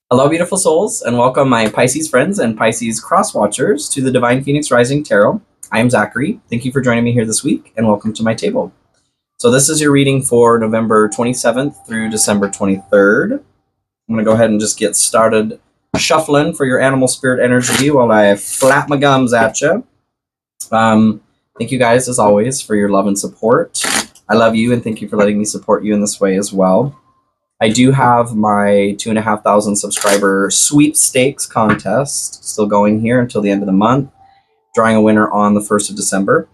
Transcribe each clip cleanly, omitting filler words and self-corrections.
Hello, beautiful souls, and welcome my Pisces friends and Pisces cross watchers to the Divine Phoenix Rising Tarot. I am Zachary. Thank you for joining me here this week, and welcome to my table. So this is your reading for November 27th through December 23rd. I'm going to go ahead and just get started shuffling for your animal spirit energy while I flap my gums at you. Thank you guys, as always, for your love and support. I love you, and thank you for letting me support you in this way as well. I do have my 2,500 subscriber sweepstakes contest still going here until the end of the month, drawing a winner on the 1st of December.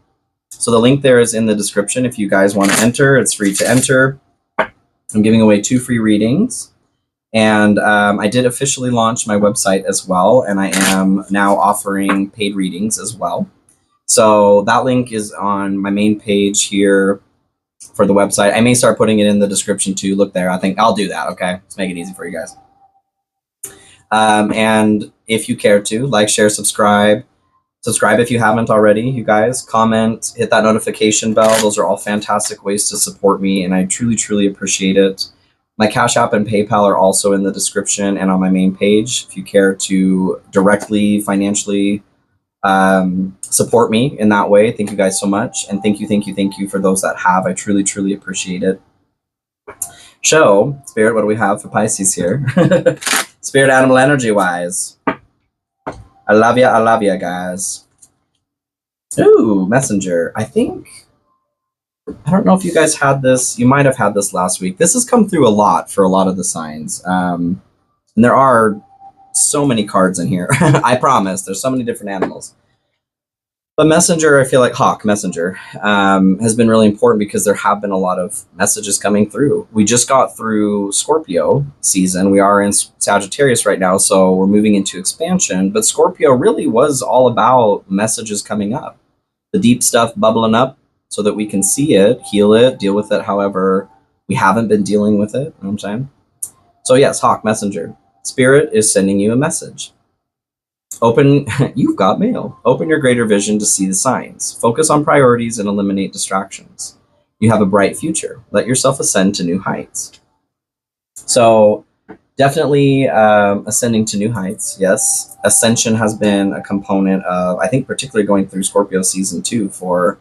So the link there is in the description. If you guys want to enter, it's free to enter. I'm giving away 2 free readings. And I did officially launch my website as well, and I am now offering paid readings as well. So that link is on my main page here for the website. I may start putting it in the description too. Look there. I think I'll do that. Okay. Let's make it easy for you guys. And if you care to, like, share, subscribe if you haven't already, you guys. Comment, hit that notification bell. Those are all fantastic ways to support me, and I truly, truly appreciate it. My Cash App and PayPal are also in the description and on my main page. If you care to directly, financially support me in that way, thank you guys so much. And thank you for those that have. I truly, truly appreciate it. Show, Spirit, what do we have for Pisces here? Spirit animal energy wise. I love ya, guys. Ooh, Messenger. I don't know if you guys had this. You might have had this last week. This has come through a lot for a lot of the signs. And there are so many cards in here. I promise. There's so many different animals. But Messenger, I feel like Hawk Messenger has been really important because there have been a lot of messages coming through. We just got through Scorpio season. We are in Sagittarius right now, so we're moving into expansion. But Scorpio really was all about messages coming up. The deep stuff bubbling up so that we can see it, heal it, deal with it however we haven't been dealing with it. You know what I'm saying? So yes, Hawk Messenger. Spirit is sending you a message. You've got mail. Open your greater vision to see the signs. Focus on priorities and eliminate distractions. You have a bright future. Let yourself ascend to new heights. So definitely ascending to new heights. Yes. Ascension has been a component of, I think, particularly going through Scorpio season 2 for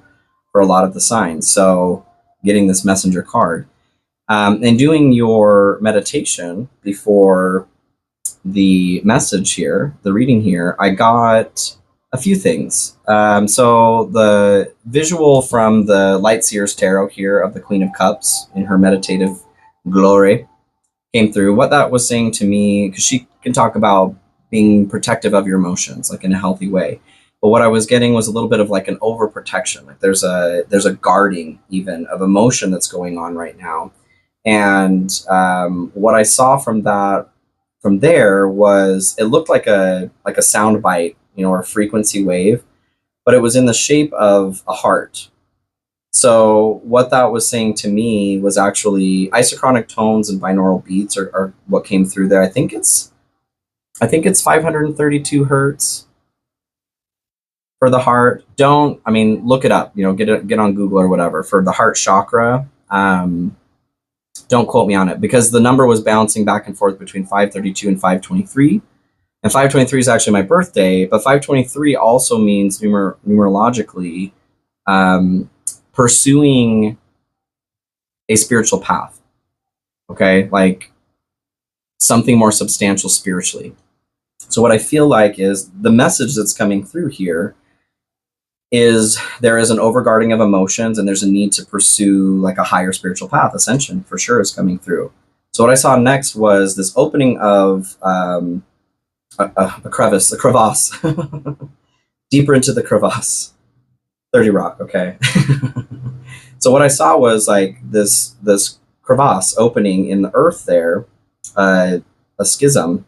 a lot of the signs. So getting this messenger card. And doing your meditation before the message here, the reading here, I got a few things. So the visual from the Light Seers Tarot here of the Queen of Cups in her meditative glory came through. What that was saying to me, because she can talk about being protective of your emotions, like in a healthy way. But what I was getting was a little bit of like an overprotection. Like there's a guarding even of emotion that's going on right now. And what I saw from there was, it looked like a sound bite, or a frequency wave, but it was in the shape of a heart. So what that was saying to me was actually isochronic tones and binaural beats are what came through there. I think it's 532 hertz for the heart. Look it up, get on Google or whatever for the heart chakra. Don't quote me on it, because the number was bouncing back and forth between 532 and 523. And 523 is actually my birthday, but 523 also means numerologically pursuing a spiritual path. Okay, like something more substantial spiritually. So what I feel like is the message that's coming through here is there is an overguarding of emotions, and there's a need to pursue like a higher spiritual path. Ascension for sure is coming through. So what I saw next was this opening of a crevice, deeper into the crevasse. 30 Rock, okay. So what I saw was like this crevasse opening in the earth there, a schism,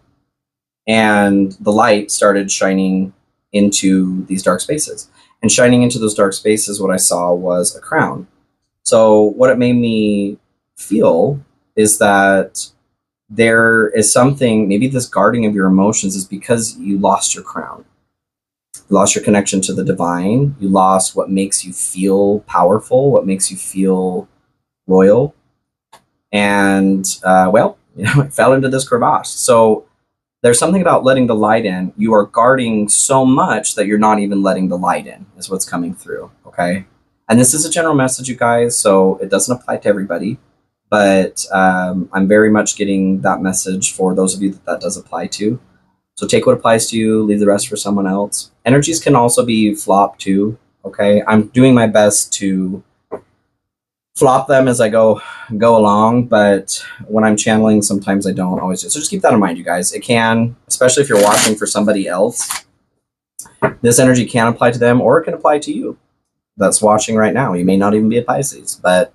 and the light started shining into these dark spaces. And shining into those dark spaces, what I saw was a crown. So what it made me feel is that there is something, maybe this guarding of your emotions is because you lost your crown. You lost your connection to the divine. You lost what makes you feel powerful, what makes you feel royal. And, it fell into this crevasse. So there's something about letting the light in. You are guarding so much that you're not even letting the light in, is what's coming through, okay? And this is a general message, you guys, so it doesn't apply to everybody. But I'm very much getting that message for those of you that does apply to. So take what applies to you, leave the rest for someone else. Energies can also be flopped too, okay? I'm doing my best to flop them as I go along, but when I'm channeling, sometimes I don't always do. So just keep that in mind, you guys. It can, especially if you're watching for somebody else, this energy can apply to them, or it can apply to you that's watching right now. You may not even be a Pisces, but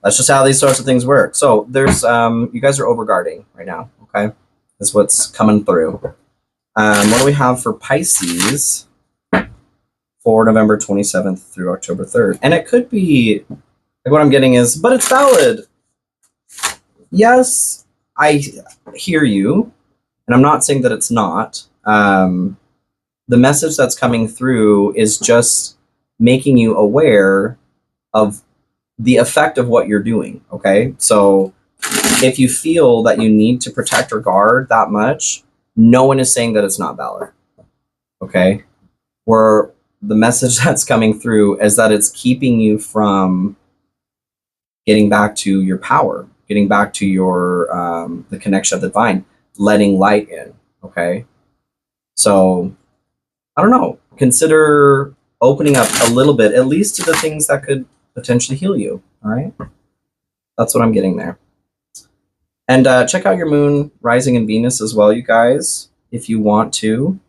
that's just how these sorts of things work. So there's, you guys are overguarding right now, okay? That's what's coming through. What do we have for Pisces for November 27th through October 3rd? And it could be, like what I'm getting is, but it's valid. Yes, I hear you, and I'm not saying that it's not. The message that's coming through is just making you aware of the effect of what you're doing, okay? So if you feel that you need to protect or guard that much, no one is saying that it's not valid, okay? Where the message that's coming through is that it's keeping you from getting back to your power, getting back to your the connection of the divine, letting light in, okay? So, I don't know. Consider opening up a little bit, at least to the things that could potentially heal you, all right? That's what I'm getting there. And check out your moon, rising, and Venus as well, you guys, if you want to.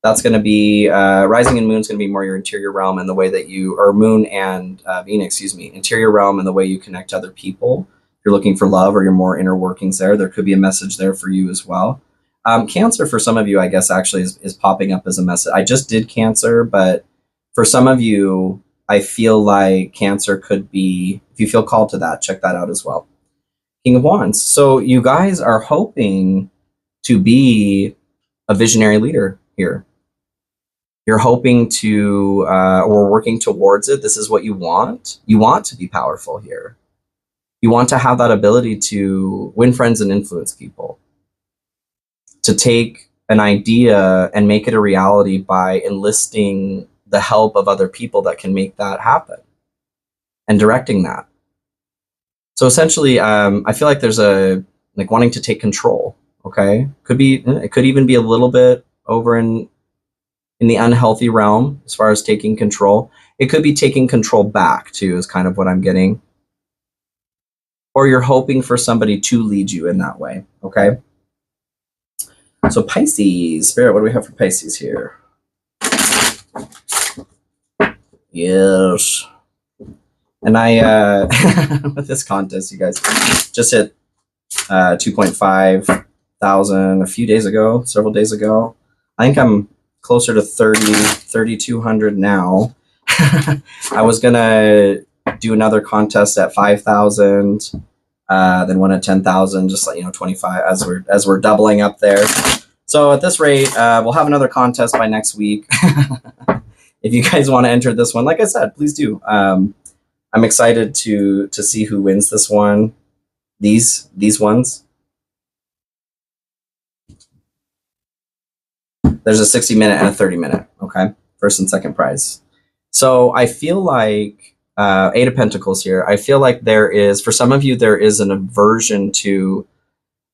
That's going to be, rising and moon is going to be more your interior realm and the way that you, or moon and Venus, excuse me, interior realm and the way you connect to other people. If you're looking for love or your more inner workings there could be a message there for you as well. Cancer, for some of you, I guess, actually is popping up as a message. I just did Cancer, but for some of you, I feel like Cancer could be, if you feel called to that, check that out as well. King of Wands. So you guys are hoping to be a visionary leader here. You're hoping to, or working towards it. This is what you want. You want to be powerful here. You want to have that ability to win friends and influence people. To take an idea and make it a reality by enlisting the help of other people that can make that happen. And directing that. So essentially, I feel like there's a, like wanting to take control, okay? It could even be a little bit over in the unhealthy realm as far as taking control. It could be taking control back too, is kind of what I'm getting. Or you're hoping for somebody to lead you in that way, okay? So Pisces, Spirit, what do we have for Pisces here? Yes. And I, with this contest, you guys, just hit 2.5 thousand a few days ago, several days ago. I think I'm closer to 3,200 now. I was gonna do another contest at 5,000, then one at 10,000, just like, 25 as we're doubling up there. So at this rate, we'll have another contest by next week. If you guys want to enter this one, like I said, please do. I'm excited to see who wins this one. These ones. There's a 60-minute and a 30-minute, okay? First and second prize. So I feel like, Eight of Pentacles here, I feel like there is, for some of you, there is an aversion to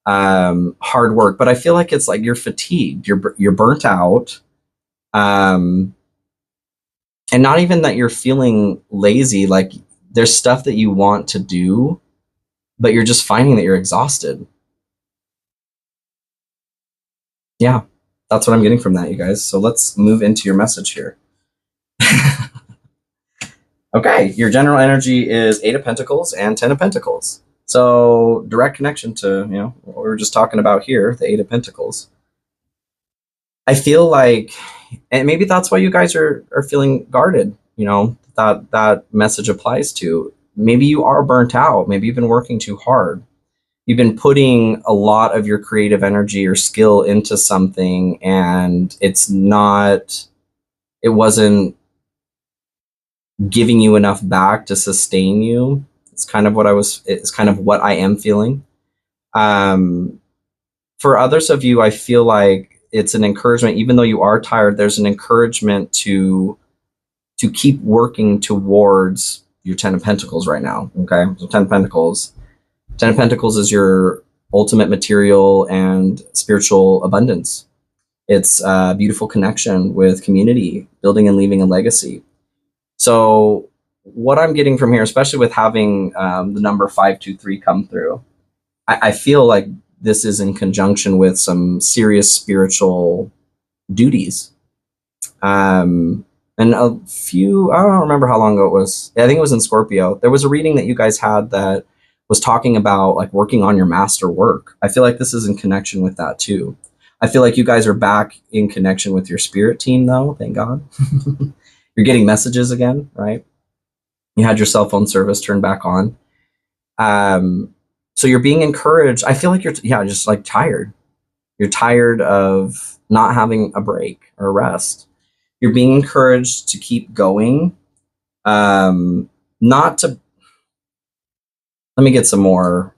hard work, but I feel like it's like you're fatigued, you're burnt out, and not even that you're feeling lazy, like there's stuff that you want to do, but you're just finding that you're exhausted. Yeah. That's what I'm getting from that, you guys. So let's move into your message here. Okay, your general energy is Eight of Pentacles and Ten of Pentacles. So direct connection to, what we were just talking about here, the Eight of Pentacles. I feel like, and maybe that's why you guys are feeling guarded, that message applies to. Maybe you are burnt out. Maybe you've been working too hard. You've been putting a lot of your creative energy or skill into something, and it wasn't giving you enough back to sustain you. It's kind of what I am feeling. For others of you, I feel like it's an encouragement, even though you are tired, there's an encouragement to keep working towards your 10 of Pentacles right now. Okay. So 10 of Pentacles. 10 of Pentacles is your ultimate material and spiritual abundance. It's a beautiful connection with community, building and leaving a legacy. So what I'm getting from here, especially with having the number 523 come through, I feel like this is in conjunction with some serious spiritual duties. And a few, I don't remember how long ago it was. I think it was in Scorpio. There was a reading that you guys had that was talking about like working on your master work. I feel like this is in connection with that too. I feel like you guys are back in connection with your spirit team though, thank God. You're getting messages again, right? You had your cell phone service turned back on. So you're being encouraged. I feel like you're, just like tired. You're tired of not having a break or a rest. You're being encouraged to keep going. Not to, let me get some more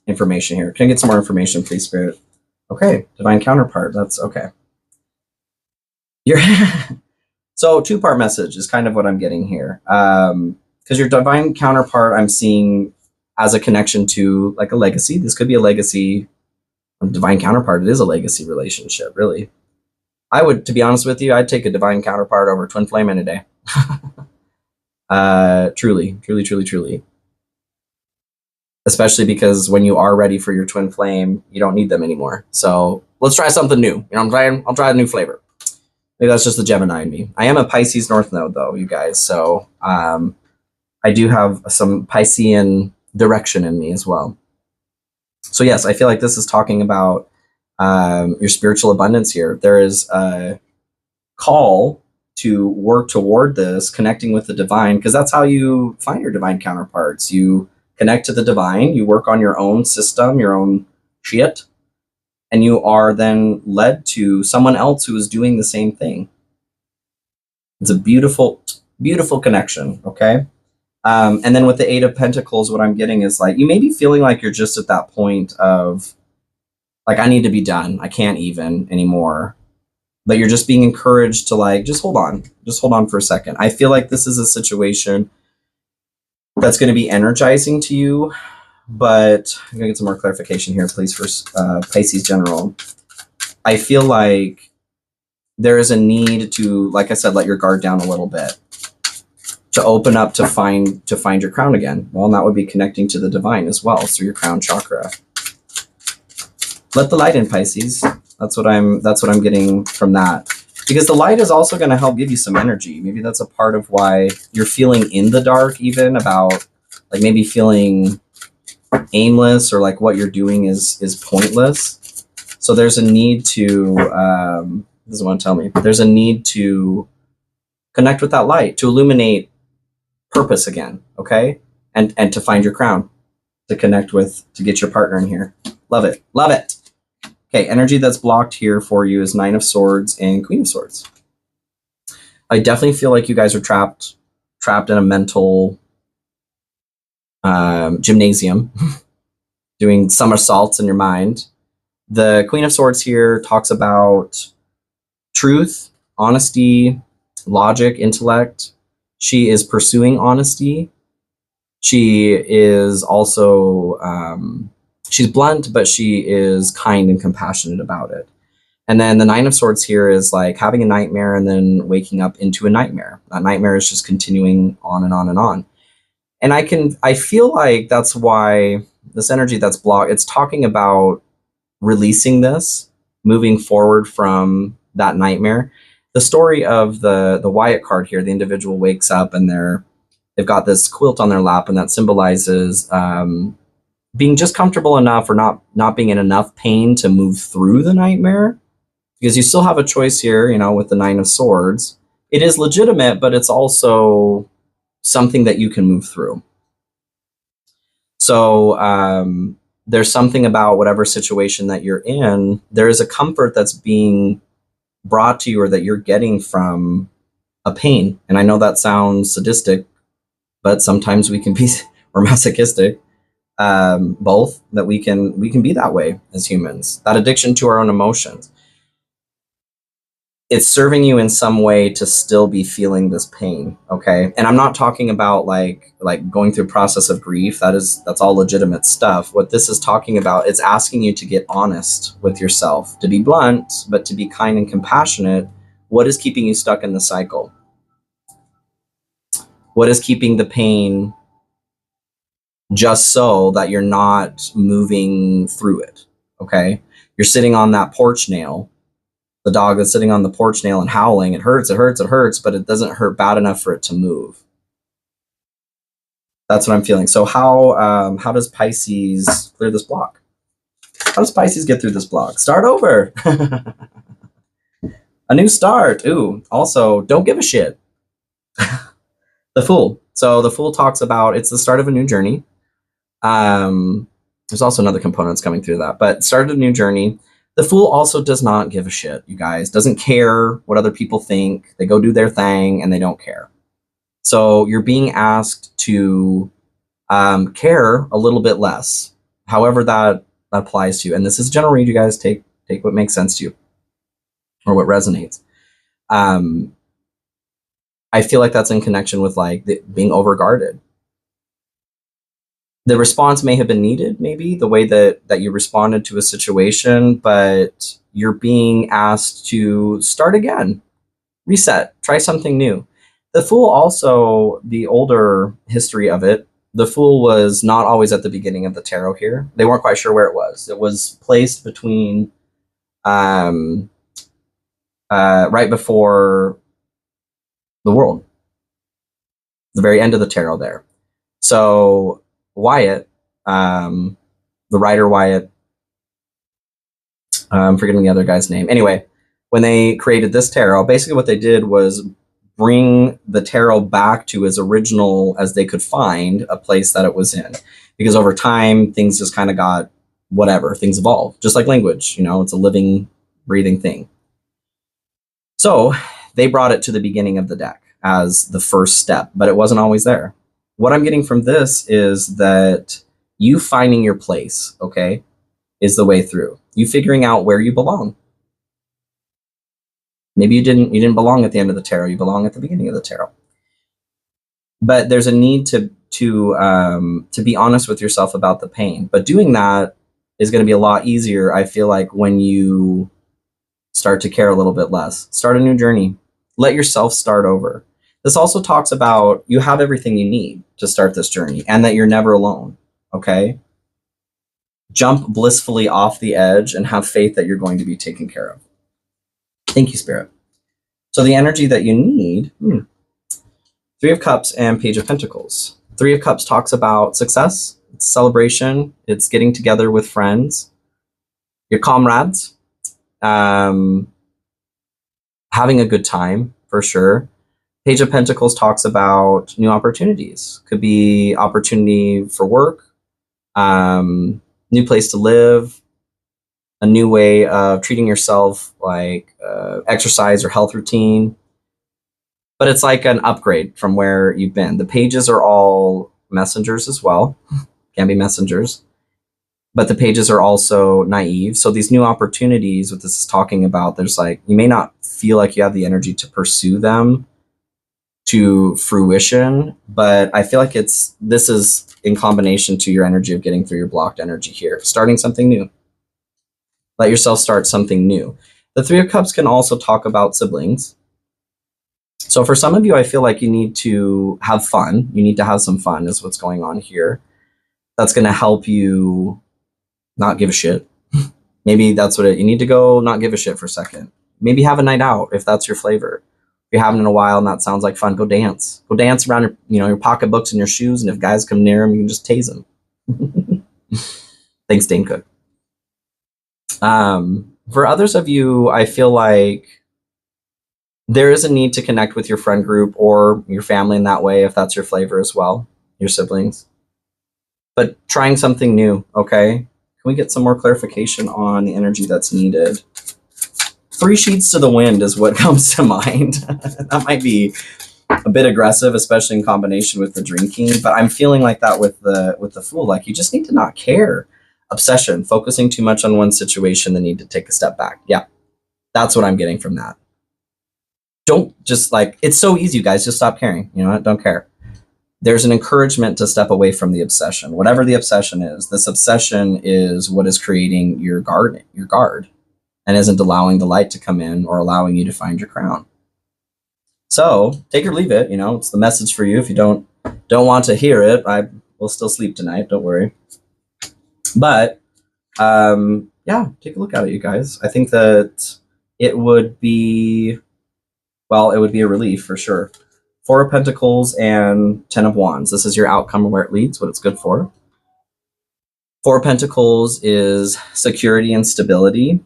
information here. Can I get some more information, please, Spirit? Okay, divine counterpart. That's okay. You're so two-part message is kind of what I'm getting here. Because your divine counterpart, I'm seeing as a connection to like a legacy. This could be a legacy. Divine counterpart, it is a legacy relationship, really. I would, to be honest with you, I'd take a divine counterpart over twin flame any day. Truly, truly, truly, truly. Especially because when you are ready for your twin flame, you don't need them anymore. So let's try something new. You know what I'm trying? I'll try a new flavor. Maybe that's just the Gemini in me. I am a Pisces North Node though, you guys. So I do have some Piscean direction in me as well. So yes, I feel like this is talking about your spiritual abundance here. There is a call to work toward this, connecting with the divine, because that's how you find your divine counterparts. You connect to the divine, you work on your own system, your own shit, and you are then led to someone else who is doing the same thing. It's a beautiful, beautiful connection, okay? And then with the Eight of Pentacles, what I'm getting is like, you may be feeling like you're just at that point of, like, I need to be done. I can't even anymore. But you're just being encouraged to like, just hold on for a second. I feel like this is a situation that's going to be energizing to you, but I'm going to get some more clarification here, please, for Pisces General. I feel like there is a need to, like I said, let your guard down a little bit, to open up, to find your crown again. Well, and that would be connecting to the divine as well, through your crown chakra. Let the light in, Pisces. That's what I'm getting from that. Because the light is also going to help give you some energy. Maybe that's a part of why you're feeling in the dark, even about like maybe feeling aimless, or like what you're doing is pointless. So there's a need to, doesn't want to tell me, but there's a need to connect with that light, to illuminate purpose again, okay? And to find your crown, to connect with, to get your partner in here. Love it. Love it. Okay, energy that's blocked here for you is Nine of Swords and Queen of Swords. I definitely feel like you guys are trapped in a mental gymnasium, doing somersaults in your mind. The Queen of Swords here talks about truth, honesty, logic, intellect. She is pursuing honesty. She is also, she's blunt, but she is kind and compassionate about it. And then the Nine of Swords here is like having a nightmare and then waking up into a nightmare. That nightmare is just continuing on and on and on. And I feel like that's why this energy that's blocked, it's talking about releasing this, moving forward from that nightmare. The story of the Wyatt card here, the individual wakes up and they've got this quilt on their lap, and that symbolizes being just comfortable enough, or not being in enough pain to move through the nightmare. Because you still have a choice here, you know, with the Nine of Swords. It is legitimate, but it's also something that you can move through. So there's something about whatever situation that you're in, there is a comfort that's being brought to you, or that you're getting from a pain. And I know that sounds sadistic, but sometimes we can be, or masochistic. both, that we can be that way as humans. That addiction to our own emotions, it's serving you in some way to still be feeling this pain, okay? And I'm not talking about like going through a process of grief. That's all legitimate stuff. What this is talking about, it's asking you to get honest with yourself, to be blunt, but to be kind and compassionate. What is keeping you stuck in the cycle? What is keeping the pain just so that you're not moving through it, okay? You're sitting on that porch nail, the dog that's sitting on the porch nail and howling. It hurts, it hurts, it hurts, but it doesn't hurt bad enough for it to move. That's what I'm feeling. So how does Pisces clear this block? How does Pisces get through this block? Start over. A new start. Ooh, also, don't give a shit. The Fool. So the Fool talks about, it's the start of a new journey. There's also another component that's coming through that, but start a new journey. The Fool also does not give a shit, you guys. Doesn't care what other people think. They go do their thing and they don't care. So you're being asked to care a little bit less, however that applies to you. And this is a general read, you guys. Take what makes sense to you or what resonates. I feel like that's in connection with like being overguarded. The response may have been needed, maybe, the way that you responded to a situation, but you're being asked to start again, reset, try something new. The Fool also, the older history of it, the Fool was not always at the beginning of the tarot here. They weren't quite sure where it was. It was placed between, right before the World, the very end of the tarot there. So Wyatt, the writer Wyatt, I'm forgetting the other guy's name. Anyway, when they created this tarot, basically what they did was bring the tarot back to as original as they could find a place that it was in. Because over time, things just kind of got whatever, things evolve, just like language, it's a living, breathing thing. So they brought it to the beginning of the deck as the first step, but it wasn't always there. What I'm getting from this is that you finding your place, okay, is the way through. You figuring out where you belong. Maybe you didn't belong at the end of the tarot. You belong at the beginning of the tarot. But there's a need to be honest with yourself about the pain. But doing that is going to be a lot easier, I feel like, when you start to care a little bit less. Start a new journey. Let yourself start over. This also talks about you have everything you need to start this journey and that you're never alone, okay? Jump blissfully off the edge and have faith that you're going to be taken care of. Thank you, Spirit. So the energy that you need, Three of Cups and Page of Pentacles. Three of Cups talks about success, it's celebration, it's getting together with friends, your comrades, having a good time, for sure. Page of Pentacles talks about new opportunities. Could be opportunity for work, new place to live, a new way of treating yourself, like exercise or health routine. But it's like an upgrade from where you've been. The pages are all messengers as well. Can be messengers. But the pages are also naive. So these new opportunities, what this is talking about, there's like, you may not feel like you have the energy to pursue them to fruition, but I feel like this is in combination to your energy of getting through your blocked energy here, starting something new. Let yourself start something new. The Three of Cups can also talk about siblings. So for some of you, I feel like you need to have fun. You need to have some fun is what's going on here. That's going to help you not give a shit. Maybe that's what you need to go not give a shit for a second. Maybe have a night out if that's your flavor. If you haven't in a while and that sounds like fun, go dance. Go dance around your pocketbooks and your shoes, and if guys come near them, you can just tase them. Thanks, Dane Cook. For others of you, I feel like there is a need to connect with your friend group or your family in that way, if that's your flavor as well, your siblings. But trying something new, okay? Can we get some more clarification on the energy that's needed? 3 sheets to the wind is what comes to mind. That might be a bit aggressive, especially in combination with the drinking. But I'm feeling like that with the Fool. Like, you just need to not care. Obsession, focusing too much on one situation, the need to take a step back. Yeah, that's what I'm getting from that. Don't just, like, it's so easy, you guys. Just stop caring. You know what? Don't care. There's an encouragement to step away from the obsession. Whatever the obsession is, this obsession is what is creating your guard, and isn't allowing the light to come in or allowing you to find your crown. So take or leave it. You know, it's the message for you. If you don't want to hear it, I will still sleep tonight. Don't worry. But yeah, take a look at it, you guys. I think that it would be, well, it would be a relief for sure. 4 of Pentacles and 10 of Wands. This is your outcome and where it leads, what it's good for. 4 of Pentacles is security and stability.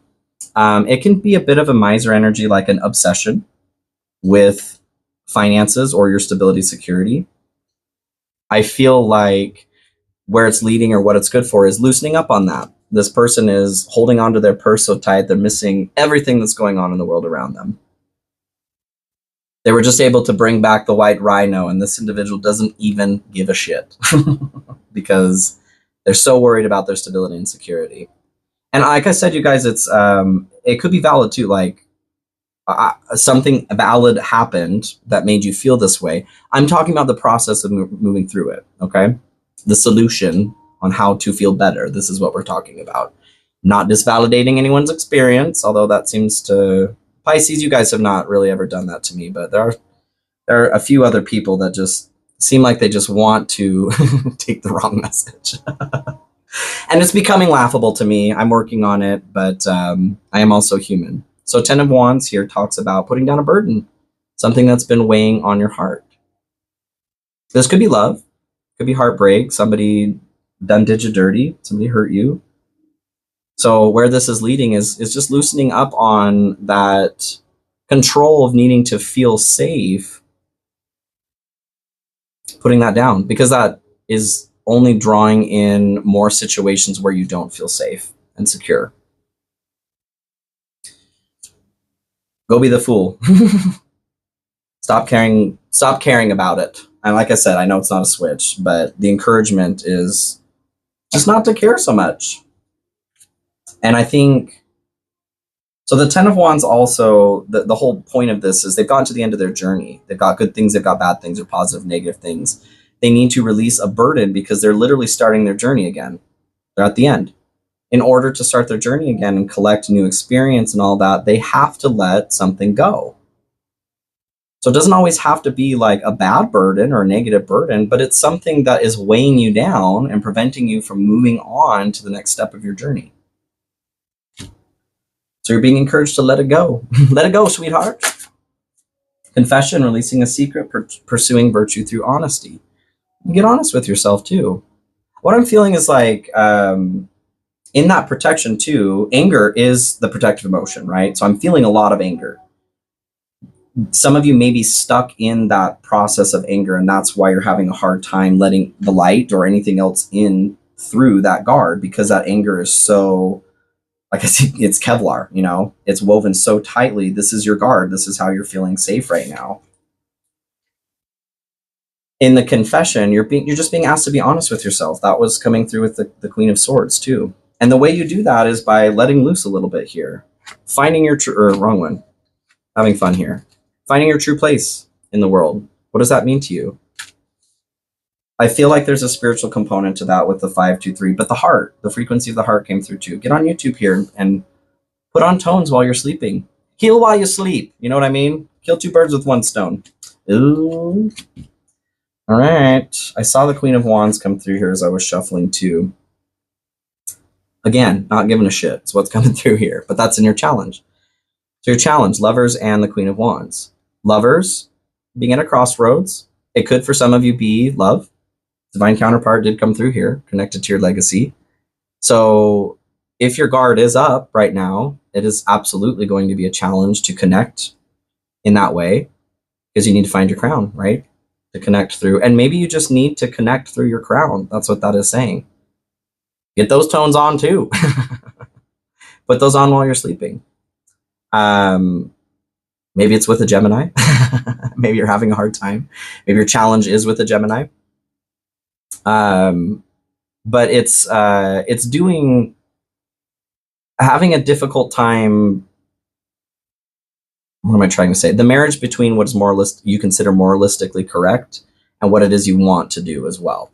It can be a bit of a miser energy, like an obsession with finances or your stability, security. I feel like where it's leading or what it's good for is loosening up on that. This person is holding onto their purse so tight, they're missing everything that's going on in the world around them. They were just able to bring back the white rhino, and this individual doesn't even give a shit because they're so worried about their stability and security. And like I said, you guys, it's it could be valid too. Like something valid happened that made you feel this way. I'm talking about the process of moving through it. Okay, the solution on how to feel better. This is what we're talking about. Not disvalidating anyone's experience, although that seems to, Pisces, you guys have not really ever done that to me, but there are a few other people that just seem like they just want to take the wrong message. And it's becoming laughable to me. I'm working on it, but I am also human. So 10 of Wands here talks about putting down a burden, something that's been weighing on your heart. This could be love, could be heartbreak, somebody did you dirty, somebody hurt you. So where this is leading is just loosening up on that control of needing to feel safe, putting that down, because that is only drawing in more situations where you don't feel safe and secure. Go be the Fool. Stop caring about it. And like I said, I know it's not a switch, but the encouragement is just not to care so much. And I think, so the 10 of Wands also, the whole point of this is they've gotten to the end of their journey. They've got good things, they've got bad things, or positive, negative things. They need to release a burden because they're literally starting their journey again. They're at the end. In order to start their journey again and collect new experience and all that, they have to let something go. So it doesn't always have to be like a bad burden or a negative burden, but it's something that is weighing you down and preventing you from moving on to the next step of your journey. So you're being encouraged to let it go. Let it go, sweetheart. Confession, releasing a secret, pursuing virtue through honesty. You get honest with yourself too. What I'm feeling is like, in that protection too, anger is the protective emotion, right? So I'm feeling a lot of anger. Some of you may be stuck in that process of anger, and that's why you're having a hard time letting the light or anything else in through that guard, because that anger is so, like I said, it's Kevlar, you know, it's woven so tightly. This is your guard. This is how you're feeling safe right now. In the confession, you're just being asked to be honest with yourself. That was coming through with the Queen of Swords too. And the way you do that is by letting loose a little bit here, finding your wrong one, having fun here, finding your true place in the world. What does that mean to you? I feel like there's a spiritual component to that with the 523, but the heart, the frequency of the heart came through too. Get on YouTube here and put on tones while you're sleeping. Heal while you sleep. You know what I mean? Kill 2 birds with 1 stone. Ooh. All right. I saw the Queen of Wands come through here as I was shuffling too. Again, not giving a shit. It's what's coming through here, but that's in your challenge. So your challenge, Lovers and the Queen of Wands. Lovers, being at a crossroads. It could for some of you be love. Divine counterpart did come through here, connected to your legacy. So if your guard is up right now, it is absolutely going to be a challenge to connect in that way, because you need to find your crown, right? To connect through. And maybe you just need to connect through your crown. That's what that is saying. Get those tones on too. Put those on while you're sleeping. Maybe it's with a Gemini. Maybe you're having a hard time. Maybe your challenge is with a Gemini. But it's having a difficult time. What am I trying to say? The marriage between what is you consider moralistically correct and what it is you want to do as well.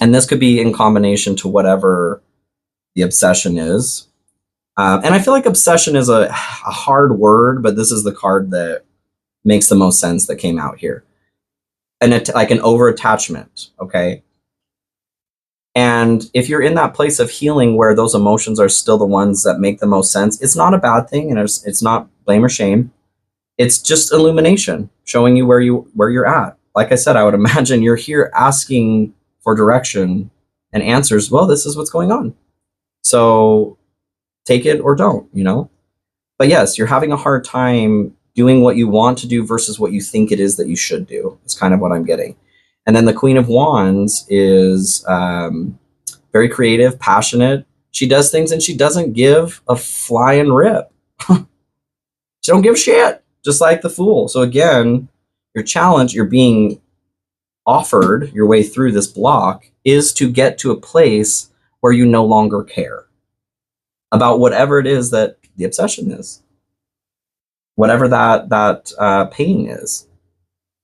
And this could be in combination to whatever the obsession is. And I feel like obsession is a hard word, but this is the card that makes the most sense that came out here. And like an over-attachment, okay? And if you're in that place of healing where those emotions are still the ones that make the most sense, it's not a bad thing, and it's not blame or shame. It's just illumination, showing you where you're at. Like I said, I would imagine you're here asking for direction and answers. Well, this is what's going on. So take it or don't, you know? But yes, you're having a hard time doing what you want to do versus what you think it is that you should do. It's kind of what I'm getting. And then the Queen of Wands is very creative, passionate. She does things and she doesn't give a flying rip. She don't give a shit, just like the Fool. So again, your challenge, you're being offered your way through this block, is to get to a place where you no longer care about whatever it is that the obsession is, whatever that pain is.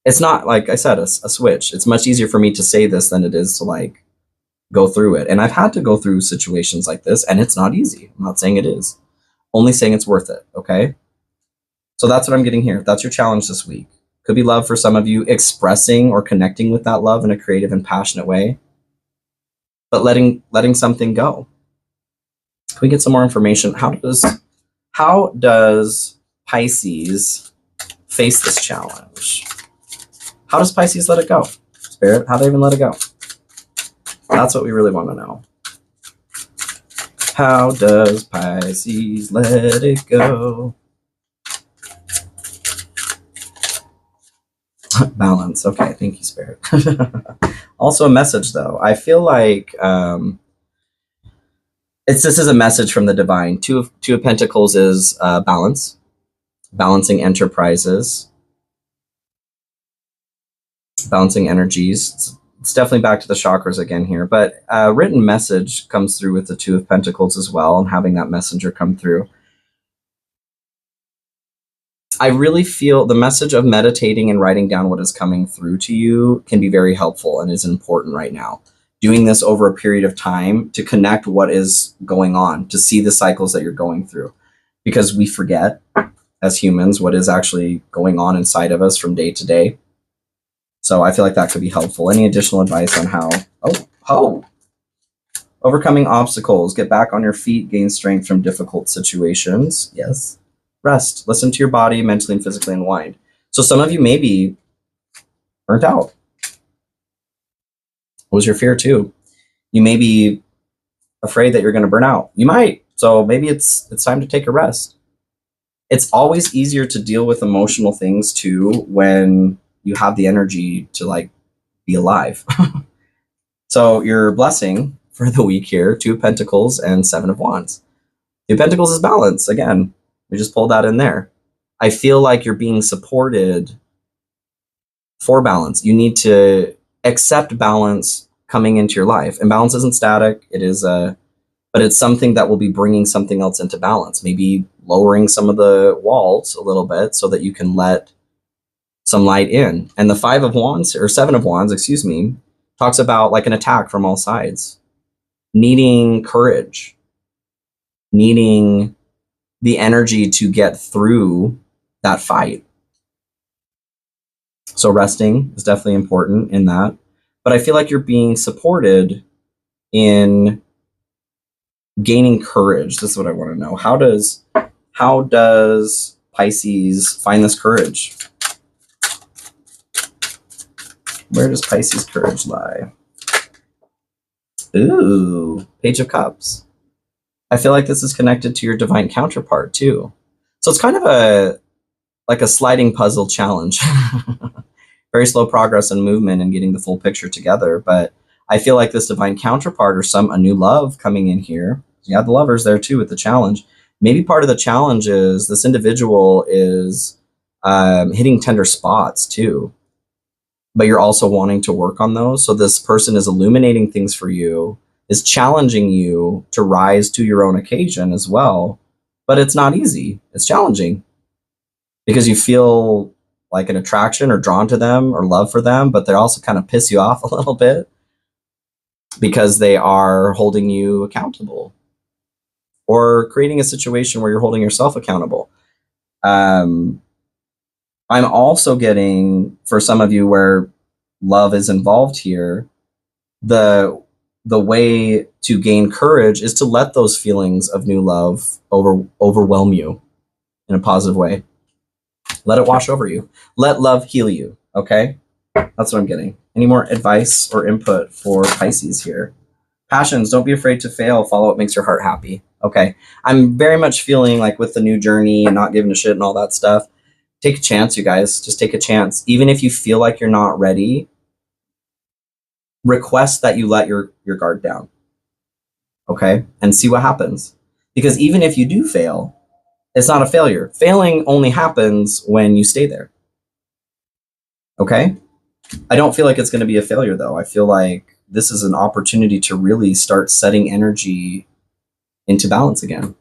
It's not, like I said, a switch. It's much easier for me to say this than it is to like go through it. And I've had to go through situations like this, and it's not easy. I'm not saying it is, only saying it's worth it. Okay. So that's what I'm getting here. That's your challenge this week. Could be love for some of you, expressing or connecting with that love in a creative and passionate way, but letting something go. Can we get some more information? How does Pisces face this challenge? How does Pisces let it go? Spirit, how do they even let it go? That's what we really want to know. How does Pisces let it go? Balance. Okay, thank you, Spirit. Also a message, though. I feel like this is a message from the divine. Two of Pentacles is balance, balancing enterprises, balancing energies. It's definitely back to the chakras again here, but a written message comes through with the Two of Pentacles as well, and having that messenger come through. I really feel the message of meditating and writing down what is coming through to you can be very helpful and is important right now. Doing this over a period of time to connect what is going on, to see the cycles that you're going through, because we forget as humans what is actually going on inside of us from day to day. So I feel like that could be helpful. Any additional advice on how overcoming obstacles, get back on your feet, gain strength from difficult situations? Yes. Rest, listen to your body, mentally and physically unwind. So some of you may be burnt out. What was your fear too? You may be afraid that you're going to burn out. You might. So maybe it's time to take a rest. It's always easier to deal with emotional things too when you have the energy to like be alive. So your blessing for the week here, Two of Pentacles and Seven of Wands. Two of Pentacles is balance. Again, we just pulled that in there. I feel like you're being supported for balance. You need to accept balance coming into your life. And balance isn't static. It is but it's something that will be bringing something else into balance. Maybe lowering some of the walls a little bit so that you can let some light in. And the Five of Wands, or Seven of Wands, excuse me, talks about like an attack from all sides. Needing courage. Needing the energy to get through that fight. So resting is definitely important in that. But I feel like you're being supported in gaining courage. This is what I want to know. How does Pisces find this courage? Where does Pisces courage lie? Ooh, Page of Cups. I feel like this is connected to your divine counterpart too. So it's kind of like a sliding puzzle challenge. Very slow progress and movement and getting the full picture together. But I feel like this divine counterpart or a new love coming in here. You have the Lovers there too with the challenge. maybe part of the challenge is this individual is hitting tender spots too, but you're also wanting to work on those. So this person is illuminating things for you, is challenging you to rise to your own occasion as well. But it's not easy. It's challenging because you feel like an attraction or drawn to them or love for them, but they also kind of piss you off a little bit because they are holding you accountable or creating a situation where you're holding yourself accountable. I'm also getting, for some of you where love is involved here, the way to gain courage is to let those feelings of new love overwhelm you in a positive way. Let it wash over you. Let love heal you. Okay? That's what I'm getting. Any more advice or input for Pisces here? Passions, don't be afraid to fail. Follow what makes your heart happy. Okay. I'm very much feeling like with the new journey and not giving a shit and all that stuff, take a chance, you guys. Just take a chance. Even if you feel like you're not ready, request that you let your guard down. Okay? And see what happens. Because even if you do fail, it's not a failure. Failing only happens when you stay there. Okay? I don't feel like it's going to be a failure, though. I feel like this is an opportunity to really start setting energy into balance again.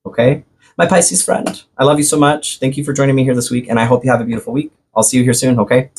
Okay? My Pisces friend, I love you so much. Thank you for joining me here this week, and I hope you have a beautiful week. I'll see you here soon, okay?